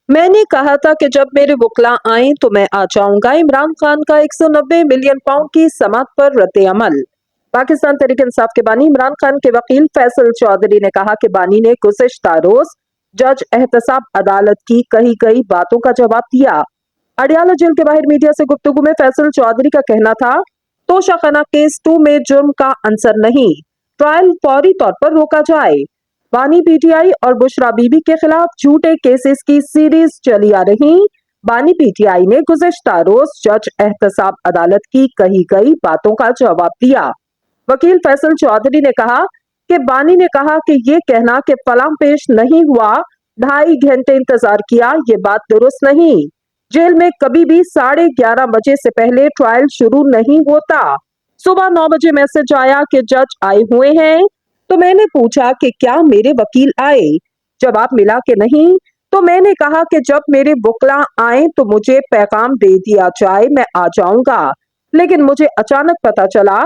मैंने कहा था कि जब मेरे वकला आए तो मैं आ जाऊंगा। इमरान खान का 190 मिलियन पाउंड की समात पर रद्द-ए-अमल। पाकिस्तान तहरीक इंसाफ के बानी इमरान खान के वकील फैसल चौधरी ने कहा कि बानी ने गुज़िश्ता रोज जज एहतसाब अदालत की कही गई बातों का जवाब दिया। अडियाला जेल के बाहर मीडिया से गुफ्तगू में फैसल चौधरी का कहना था, तोशाखाना केस 2 में जुर्म का अंसर नहीं, ट्रायल फौरी तौर पर रोका जाए। बानी पीटीआई और बुशरा बीबी के खिलाफ झूठे केसेस की सीरीज चली आ रही। बानी पीटीआई ने गुज़िश्ता रोज जज एहतसाब अदालत की कही गई बातों का जवाब दिया। वकील फैसल चौधरी ने कहा कि बानी ने कहा कि ये कहना कि फलां पेश नहीं हुआ, 2.5 घंटे इंतजार किया, ये बात दुरुस्त नहीं। जेल में कभी भी 11:30 बजे से पहले ट्रायल शुरू नहीं होता। सुबह 9 बजे मैसेज आया कि जज आए हुए हैं, तो मैंने पूछा कि क्या मेरे वकील आए। जवाब मिला कि नहीं, तो मैंने कहा कि जब मेरे वकला आए तो मुझे पैगाम दे दिया जाए, मैं आ जाऊंगा। लेकिन मुझे अचानक पता चला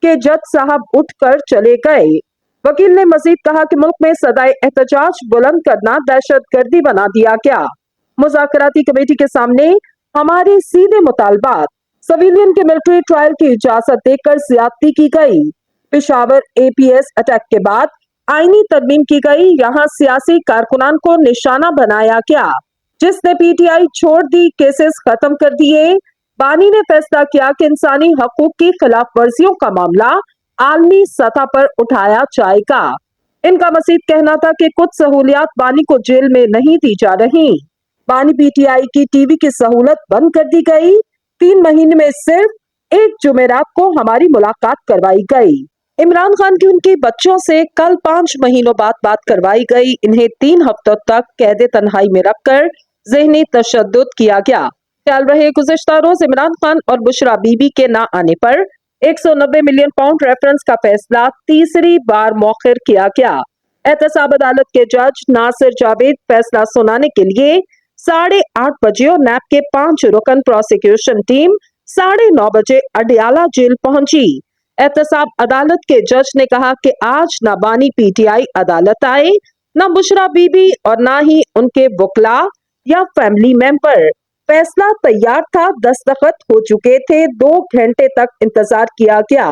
कि जज साहब उठकर चले गए। वकील ने मजीद कहा कि मुल्क में सदाए एहतजाज बुलंद करना दहशतगर्दी बना दिया गया। मुज़ाकराती कमेटी के सामने हमारे सीधे मुतालबात, सिविलियन के मिलिट्री ट्रायल की इजाजत देकर ज्यादती की गई। पेशावर एपीएस अटैक के बाद आईनी तरमीम की गई, यहाँ सियासी कारकुनान को निशाना बनाया गया। जिसने पीटीआई छोड़ दी, केसेस खत्म कर दिए। बानी ने फैसला किया कि इंसानी हकूक की खिलाफ वर्जियों का मामला आलमी सतह पर उठाया जाएगा। इनका मजीद कहना था कि कुछ सहूलियात बानी को जेल में नहीं दी जा रही। बानी पीटीआई की टीवी की सहूलत बंद कर दी गई। 3 महीने में सिर्फ एक जुमेरात को हमारी मुलाकात करवाई गई। इमरान खान की उनके बच्चों से कल 5 महीनों बाद बात करवाई गई। इन्हें 3 हफ्तों तक कैद तन्हाई में रखकर ज़हनी तशद्दुद किया गया। ख्याल रहे गुज़िश्ता रोज इमरान खान और बुशरा बीबी के ना आने पर 190 मिलियन पाउंड रेफरेंस का फैसला तीसरी बार मौखिर किया गया। एहतसाब अदालत के जज नासिर जावेद फैसला सुनाने के लिए 8:30 बजे और नैब के 5 रुकन प्रोसिक्यूशन टीम 9:30 बजे अडियाला जेल पहुंची। एहतसाब अदालत के जज ने कहा कि आज न बानी पीटीआई अदालत आए, न बुशरा बीबी और न ही उनके वकला या फैमिली मेंबर। फैसला तैयार था, दस्तखत हो चुके थे, 2 घंटे तक इंतजार किया गया।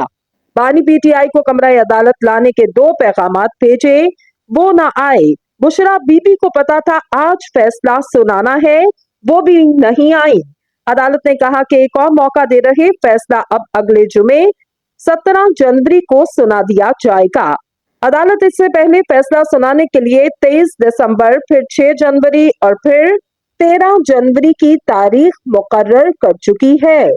बानी पीटीआई को कमरा अदालत लाने के 2 पैगामात भेजे, वो न आए। बुशरा बीबी को पता था आज फैसला सुनाना है, वो भी नहीं आई। अदालत ने कहा कि एक और मौका दे रहे, फैसला अब अगले जुमे 17 जनवरी को सुना दिया जाएगा। अदालत इससे पहले फैसला सुनाने के लिए 23 दिसंबर, फिर 6 जनवरी और फिर 13 जनवरी की तारीख मुकर्रर कर चुकी है।